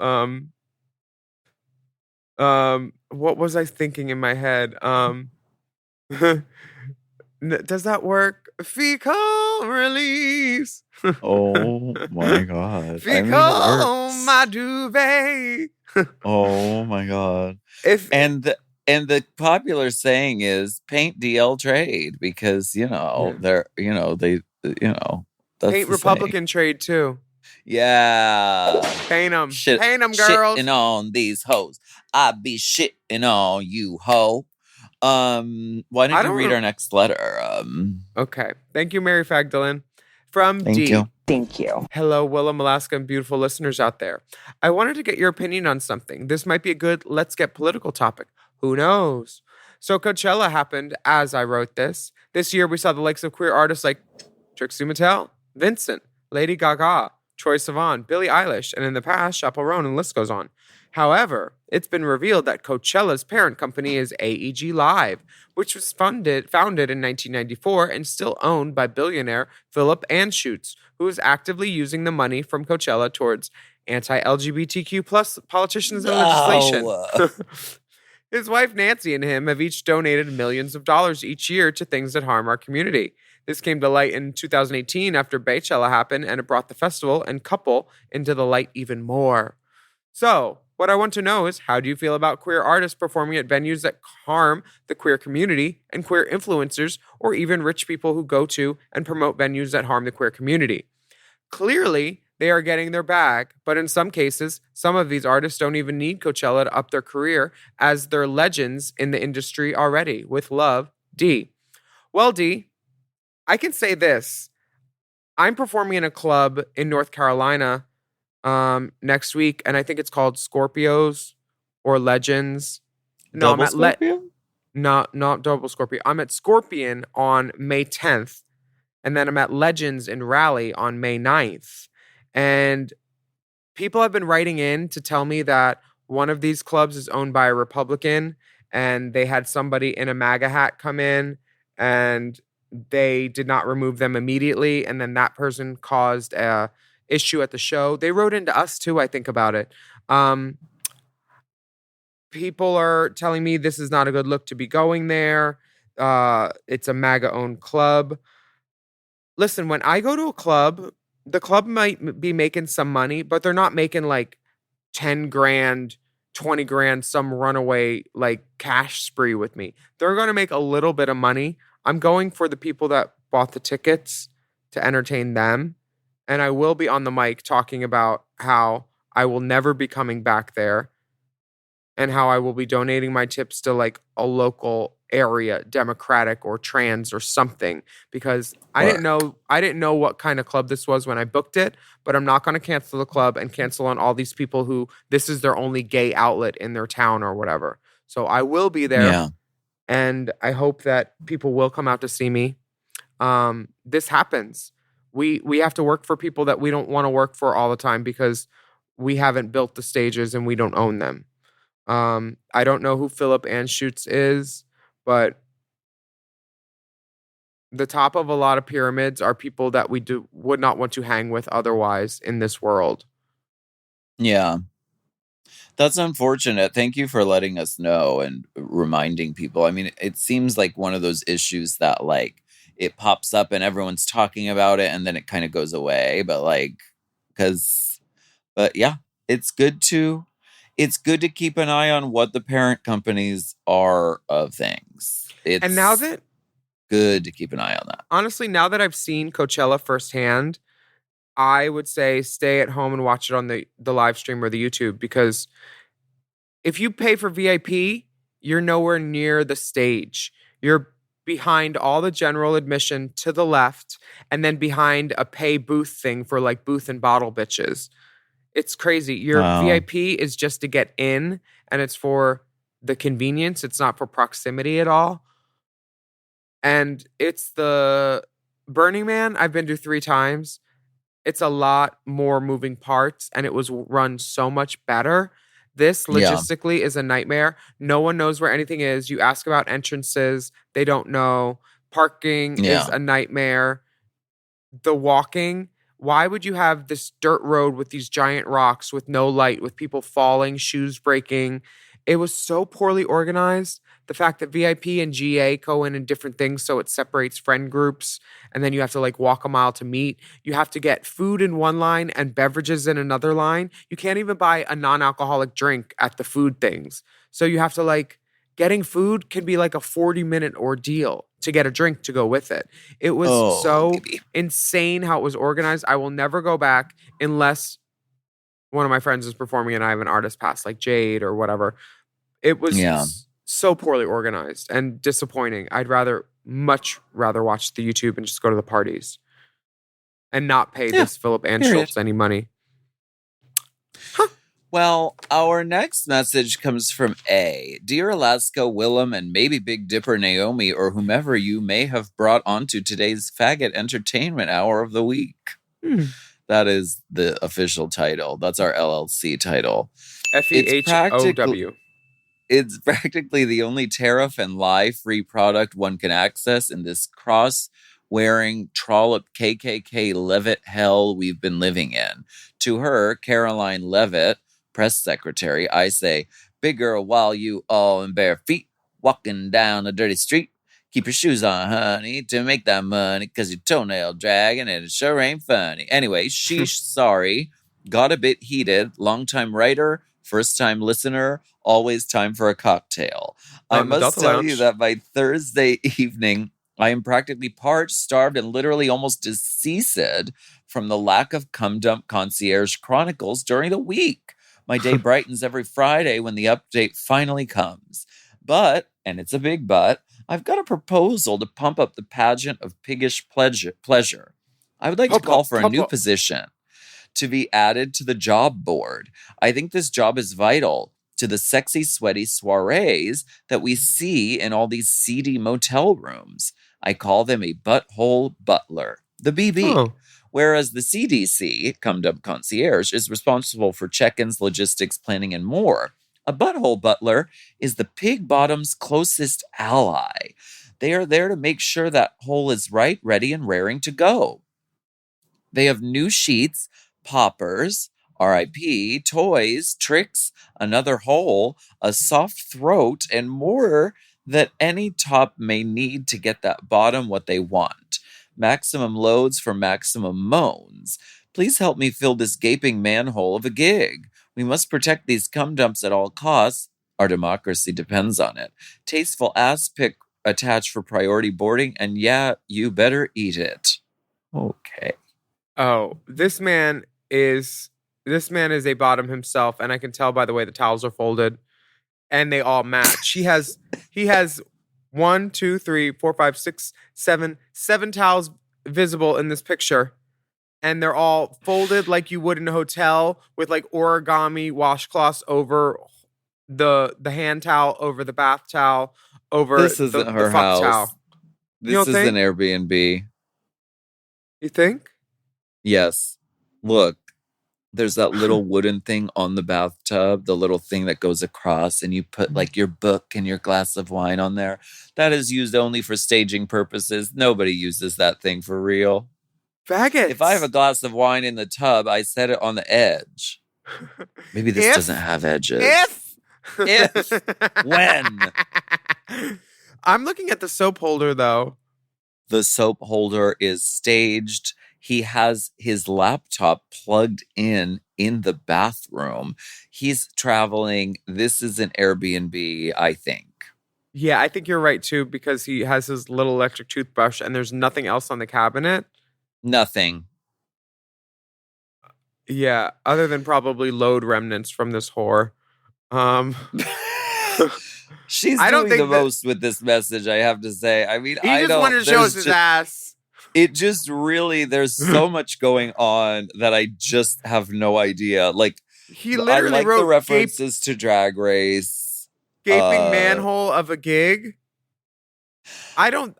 what was I thinking in my head? Does that work? Fecal release. Oh my God. Fecal my duvet. Oh my God. And the popular saying is paint DL trade because, they're, that's paint Republican trade too. Yeah. Paint them. Paint them, girls. Shitting on these hoes. I be shitting on you, ho. Why don't you read our next letter? Okay. Thank you, Mary Fagdalin. From D. Thank you. Hello, Willam, Alaska, and beautiful listeners out there. I wanted to get your opinion on something. This might be a good let's get political topic. Who knows? So Coachella happened as I wrote this. This year we saw the likes of queer artists like Trixie Mattel, Vincent, Lady Gaga, Troye Sivan, Billie Eilish, and in the past, Chappell Roan, and the list goes on. However, it's been revealed that Coachella's parent company is AEG Live, which was founded in 1994 and still owned by billionaire Philip Anschutz, who is actively using the money from Coachella towards anti-LGBTQ plus politicians and legislation. His wife Nancy and him have each donated millions of dollars each year to things that harm our community. This came to light in 2018 after Baychella happened, and it brought the festival and couple into the light even more. So, what I want to know is, how do you feel about queer artists performing at venues that harm the queer community and queer influencers, or even rich people who go to and promote venues that harm the queer community? Clearly, they are getting their bag, but in some cases, some of these artists don't even need Coachella to up their career, as they're legends in the industry already. With love, D. Well, D, I can say this. I'm performing in a club in North Carolina next week, and I think it's called Scorpios or Legends. No, I'm Double at Scorpio? not Double Scorpio. I'm at Scorpion on May 10th, and then I'm at Legends in Raleigh on May 9th. And people have been writing in to tell me that one of these clubs is owned by a Republican, and they had somebody in a MAGA hat come in, and they did not remove them immediately, and then that person caused a issue at the show. They wrote into us too, I think, about it. People are telling me this is not a good look to be going there. It's a MAGA owned club. Listen, when I go to a club, the club might be making some money, but they're not making like 10 grand, 20 grand, some runaway like cash spree with me. They're going to make a little bit of money. I'm going for the people that bought the tickets to entertain them. And I will be on the mic talking about how I will never be coming back there and how I will be donating my tips to like a local area, Democratic or trans or something, because I didn't know what kind of club this was when I booked it, but I'm not going to cancel the club and cancel on all these people who this is their only gay outlet in their town or whatever. So I will be there. Yeah. And I hope that people will come out to see me. This happens. We have to work for people that we don't want to work for all the time because we haven't built the stages and we don't own them. I don't know who Philip Anschutz is, but the top of a lot of pyramids are people that we would not want to hang with otherwise in this world. Yeah. That's unfortunate. Thank you for letting us know and reminding people. I mean, it seems like one of those issues that like it pops up and everyone's talking about it and then it kind of goes away. But yeah, it's good to keep an eye on what the parent companies are of things. And now that good to keep an eye on that. Honestly, now that I've seen Coachella firsthand, I would say stay at home and watch it on the live stream or the YouTube, because if you pay for VIP, you're nowhere near the stage. You're behind all the general admission to the left and then behind a pay booth thing for like booth and bottle bitches. It's crazy. Your VIP is just to get in, and it's for the convenience. It's not for proximity at all. And it's the Burning Man I've been to 3 times. It's a lot more moving parts, and it was run so much better. This logistically is a nightmare. No one knows where anything is. You ask about entrances, they don't know. Parking is a nightmare. The walking, why would you have this dirt road with these giant rocks with no light, with people falling, shoes breaking? It was so poorly organized. The fact that VIP and GA go in different things, so it separates friend groups, and then you have to like walk a mile to meet. You have to get food in one line and beverages in another line. You can't even buy a non-alcoholic drink at the food things. So you have to like, getting food can be like a 40-minute ordeal to get a drink to go with it. It was insane how it was organized. I will never go back unless one of my friends is performing and I have an artist pass, like Jade or whatever. It was so poorly organized and disappointing. I'd much rather watch the YouTube and just go to the parties and not pay this Philip Anschutz any money. Well, our next message comes from A. Dear Alaska, Willam, and maybe Big Dipper Naomi, or whomever you may have brought onto today's faggot entertainment hour of the week. That is the official title. That's our LLC title. FEHOW. It's practically the only tariff and lie-free product one can access in this cross-wearing trollop KKK Levitt hell we've been living in. To her, Caroline Levitt, press secretary, I say, big girl, while you all in bare feet, walking down a dirty street, keep your shoes on, honey, to make that money, 'cause your toenail dragging and it sure ain't funny. Anyway, sheesh, sorry, got a bit heated, long-time writer, first-time listener, always time for a cocktail. I must tell you that by Thursday evening, I am practically parched, starved, and literally almost deceased from the lack of cum dump concierge chronicles during the week. My day brightens every Friday when the update finally comes. But, and it's a big but, I've got a proposal to pump up the pageant of piggish pleasure. I would like to call for a new position to be added to the job board. I think this job is vital to the sexy, sweaty soirees that we see in all these seedy motel rooms. I call them a butthole butler, the BB. Oh. Whereas the CDC, Cum Dub Concierge, is responsible for check-ins, logistics, planning, and more. A butthole butler is the pig bottom's closest ally. They are there to make sure that hole is right, ready, and raring to go. They have new sheets, poppers, RIP, toys, tricks, another hole, a soft throat, and more that any top may need to get that bottom what they want. Maximum loads for maximum moans. Please help me fill this gaping manhole of a gig. We must protect these cum dumps at all costs. Our democracy depends on it. Tasteful ass pick attached for priority boarding, and yeah, you better eat it. Okay. Oh, this man is a bottom himself, and I can tell by the way the towels are folded, and they all match. He has 1, 2, 3, 4, 5, 6, 7 towels visible in this picture, and they're all folded like you would in a hotel with like origami washcloths over the hand towel, over the bath towel, over this isn't the her fuck house. towel. This is an Airbnb. You think? Yes. Look, there's that little wooden thing on the bathtub, the little thing that goes across, and you put like your book and your glass of wine on there. That is used only for staging purposes. Nobody uses that thing for real. Faggots. If I have a glass of wine in the tub, I set it on the edge. Maybe this doesn't have edges. If. When. I'm looking at the soap holder, though. The soap holder is staged. He has his laptop plugged in the bathroom. He's traveling. This is an Airbnb, I think. Yeah, I think you're right, too, because he has his little electric toothbrush and there's nothing else on the cabinet. Nothing. Yeah, other than probably load remnants from this whore. She's doing the most with this message, I have to say. I mean, he just wanted to show us his ass. It just really, there's so much going on that I just have no idea. Like, he literally wrote the references to Drag Race. Gaping manhole of a gig. I think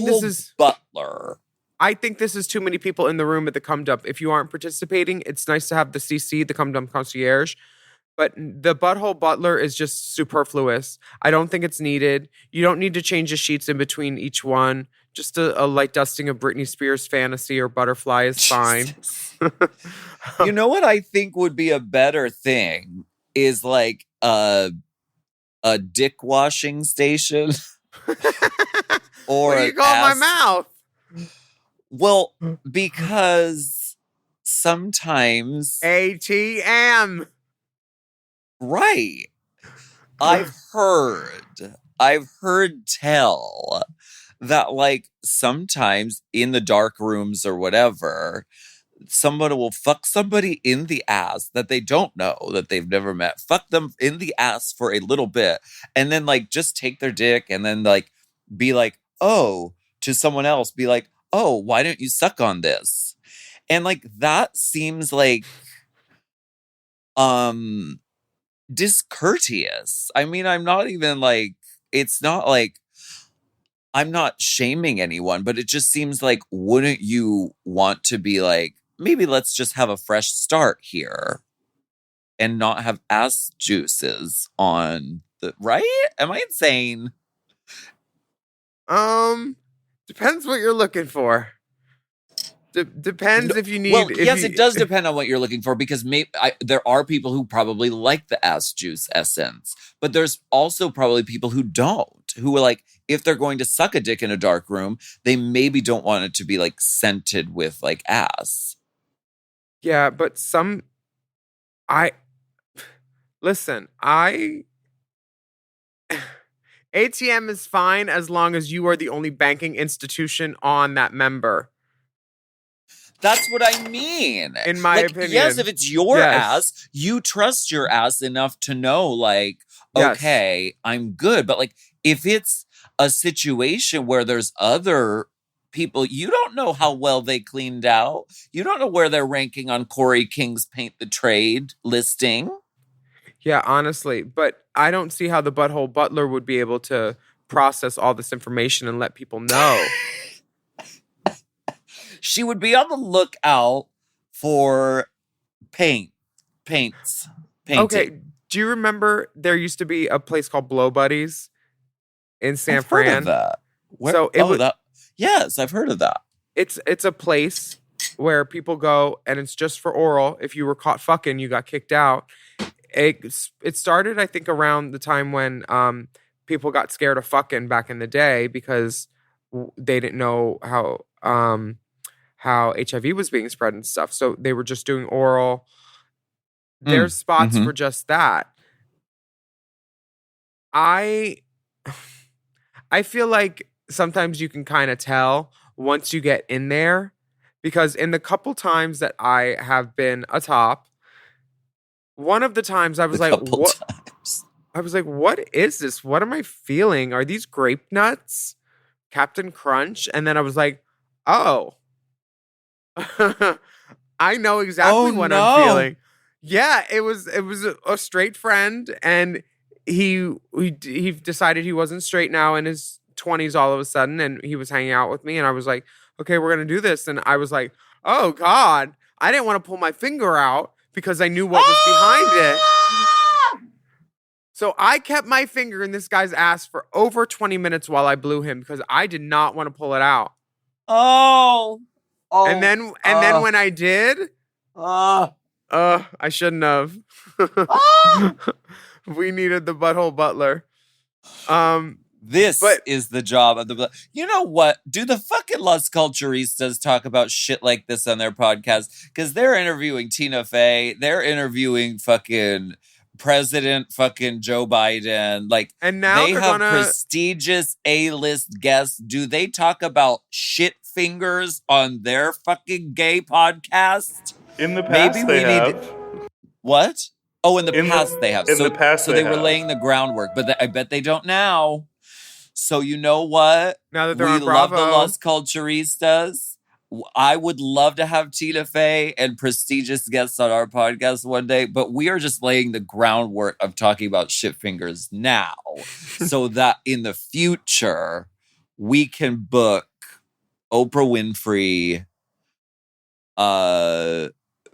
this is Butler. I think this is too many people in the room at the cum dump. If you aren't participating, it's nice to have the CC, the cum dump concierge. But the butthole butler is just superfluous. I don't think it's needed. You don't need to change the sheets in between each one. Just a light dusting of Britney Spears Fantasy or Butterfly is fine. You know what I think would be a better thing is like a dick washing station. Or what do you call my mouth? Well, because sometimes ATM. Right. I've heard tell that like sometimes in the dark rooms or whatever, somebody will fuck somebody in the ass that they don't know, that they've never met, fuck them in the ass for a little bit, and then like just take their dick and then like be like, oh, to someone else, be like, oh, why don't you suck on this? And like that seems like discourteous. I mean, I'm not even like, it's not like I'm not shaming anyone, but it just seems like, wouldn't you want to be like, maybe let's just have a fresh start here and not have ass juices on the, right? Am I insane? Depends what you're looking for. Depends if you need. Well, yes, it does depend on what you're looking for, because there are people who probably like the ass juice essence, but there's also probably people who don't, who are like, if they're going to suck a dick in a dark room, they maybe don't want it to be like scented with like ass. Yeah, but ATM is fine as long as you are the only banking institution on that member. That's what I mean. In my opinion. Yes, if it's your ass, you trust your ass enough to know, like, okay, I'm good. But like, if it's a situation where there's other people. You don't know how well they cleaned out. You don't know where they're ranking on Corey King's Paint the Trade listing. Yeah, honestly. But I don't see how the Butthole Butler would be able to process all this information and let people know. She would be on the lookout for paints. Painting. Okay, do you remember there used to be a place called Blow Buddies in San I've Fran? heard of that. So it was, yes, I've heard of that. It's a place where people go and it's just for oral. If you were caught fucking, you got kicked out. It started, I think, around the time when people got scared of fucking back in the day because they didn't know how HIV was being spread and stuff. So they were just doing oral. There's spots for just that. I feel like sometimes you can kind of tell once you get in there, because in the couple times that I have been atop, one of the times I was like, what? I was like, what is this? What am I feeling? Are these grape nuts? Captain Crunch? And then I was like, oh, I know exactly what I'm feeling. Yeah, it was a straight friend, and he decided he wasn't straight now in his 20s all of a sudden, and he was hanging out with me, and I was like, okay, we're gonna do this, and I was like, oh God, I didn't want to pull my finger out because I knew what was behind it. So I kept my finger in this guy's ass for over 20 minutes while I blew him because I did not want to pull it out. And then when I did, I shouldn't have. We needed the Butthole Butler. This is the job of the... You know what? Do the fucking Las Culturistas talk about shit like this on their podcast? Because they're interviewing Tina Fey. They're interviewing fucking President fucking Joe Biden. Like, and now they have prestigious A-list guests. Do they talk about shit fingers on their fucking gay podcast? In the past, they have. What? Oh, in the past they have. In the past, so they were laying the groundwork, but I bet they don't now. So you know what? Now that they're we on Bravo. love the Las Culturistas. I would love to have Tina Fey and prestigious guests on our podcast one day, but we are just laying the groundwork of talking about shit fingers now, so that in the future we can book Oprah Winfrey,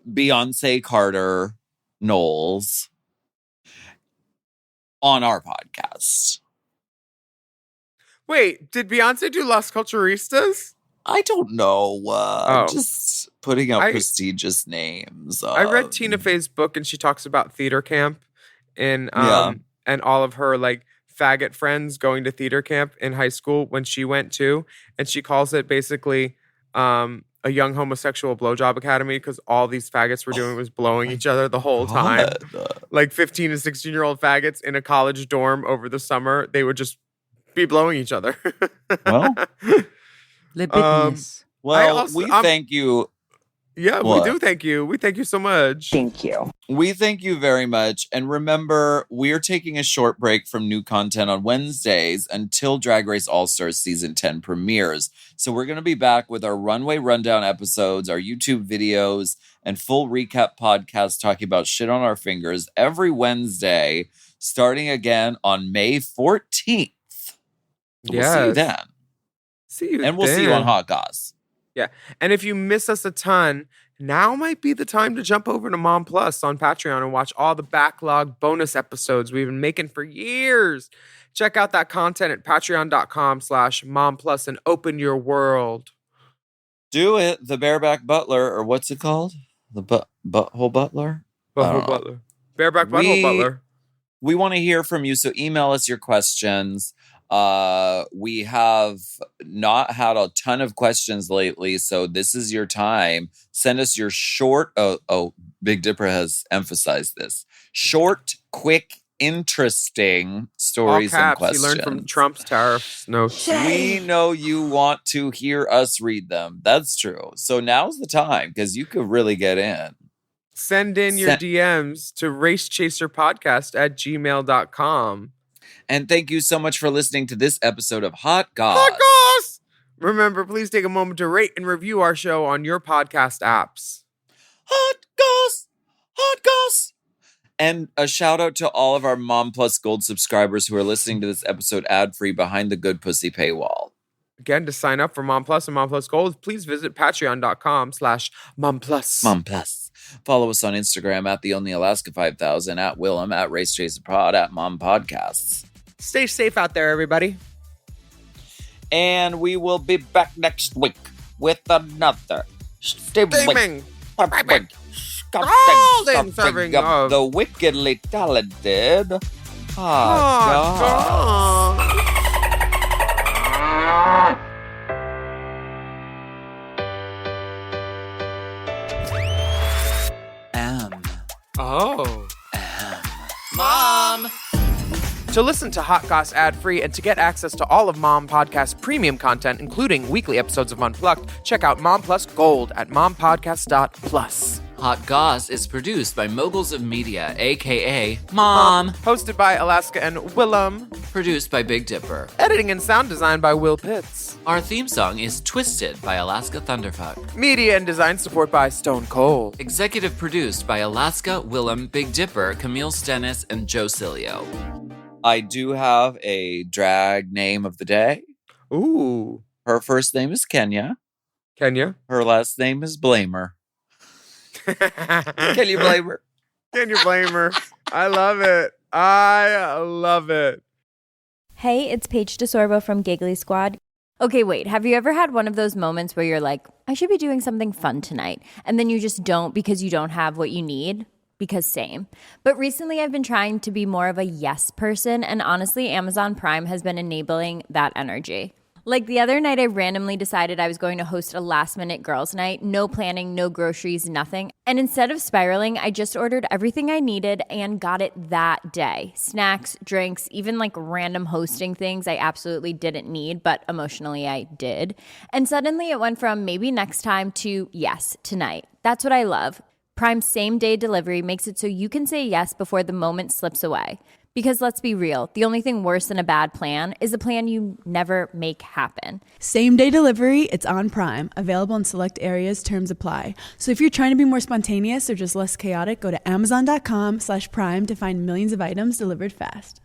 Beyonce Carter, Knowles on our podcast. Wait, did Beyonce do Las Culturistas? I don't know. Just putting out prestigious names. I read Tina Fey's book, and she talks about theater camp and all of her like faggot friends going to theater camp in high school when she went too, and she calls it basically a young homosexual blowjob academy because all these faggots were doing was blowing each other the whole time. Like 15 and 16-year-old faggots in a college dorm over the summer, they would just be blowing each other. Well, thank you. Yeah, What? we do thank you. We thank you so much. Thank you. We thank you very much. And remember, we're taking a short break from new content on Wednesdays until Drag Race All-Stars Season 10 premieres. So we're going to be back with our Runway Rundown episodes, our YouTube videos, and full recap podcast talking about shit on our fingers every Wednesday, starting again on May 14th. We'll see you then. See you and we'll see you on Hot Goss. Yeah. And if you miss us a ton, now might be the time to jump over to Mom Plus on Patreon and watch all the backlog bonus episodes we've been making for years. Check out that content at patreon.com/Mom Plus and open your world. Do it. The Bareback Butler, or what's it called? The Butthole Butler? Butthole Butler. Bareback Butthole Butler. We want to hear from you, so email us your questions. We have not had a ton of questions lately, so this is your time. Send us your short, Big Dipper has emphasized this. Short, quick, interesting stories All caps. and questions. He learned from Trump's tariffs notes. We know you want to hear us read them. That's true. So now's the time, because you could really get in. Send in your DMs to racechaserpodcast@gmail.com. And thank you so much for listening to this episode of Hot Goss. Hot Goss! Remember, please take a moment to rate and review our show on your podcast apps. Hot Goss! Hot Goss! And a shout out to all of our Mom Plus Gold subscribers who are listening to this episode ad-free behind the Good Pussy paywall. Again, to sign up for Mom Plus and Mom Plus Gold, please visit patreon.com/momplus. Mom Plus. Follow us on Instagram at The Only Alaska 5000, at Willam, at RaceChaserPod, at Mom Podcasts. Stay safe out there, everybody. And we will be back next week with another steaming Golden serving of the wickedly talented Hot Goss. Mom! To listen to Hot Goss ad-free and to get access to all of Mom Podcast premium content, including weekly episodes of Unplugged, check out Mom Plus Gold at mompodcast.plus. Hot Goss is produced by Moguls of Media, a.k.a. Mom. Hosted by Alaska and Willam. Produced by Big Dipper. Editing and sound design by Will Pitts. Our theme song is Twisted by Alaska Thunderfuck. Media and design support by Stone Cold. Executive produced by Alaska, Willam, Big Dipper, Camille Stennis, and Joe Cilio. I do have a drag name of the day. Ooh. Her first name is Kenya. Kenya. Her last name is Blamer. Can you blame her? Can you blame her? I love it. I love it. Hey, it's Paige DeSorbo from Giggly Squad. Okay, wait, have you ever had one of those moments where you're like, I should be doing something fun tonight, and then you just don't because you don't have what you need? Because same. But recently I've been trying to be more of a yes person, and honestly, Amazon Prime has been enabling that energy. Like the other night, I randomly decided I was going to host a last-minute girls' night, no planning, no groceries, nothing. And instead of spiraling, I just ordered everything I needed and got it that day. Snacks, drinks, even like random hosting things I absolutely didn't need, but emotionally I did. And suddenly it went from maybe next time to yes, tonight. That's what I love. Prime's same-day delivery makes it so you can say yes before the moment slips away. Because let's be real, the only thing worse than a bad plan is a plan you never make happen. Same-day delivery, it's on Prime. Available in select areas, terms apply. So if you're trying to be more spontaneous or just less chaotic, go to amazon.com/prime to find millions of items delivered fast.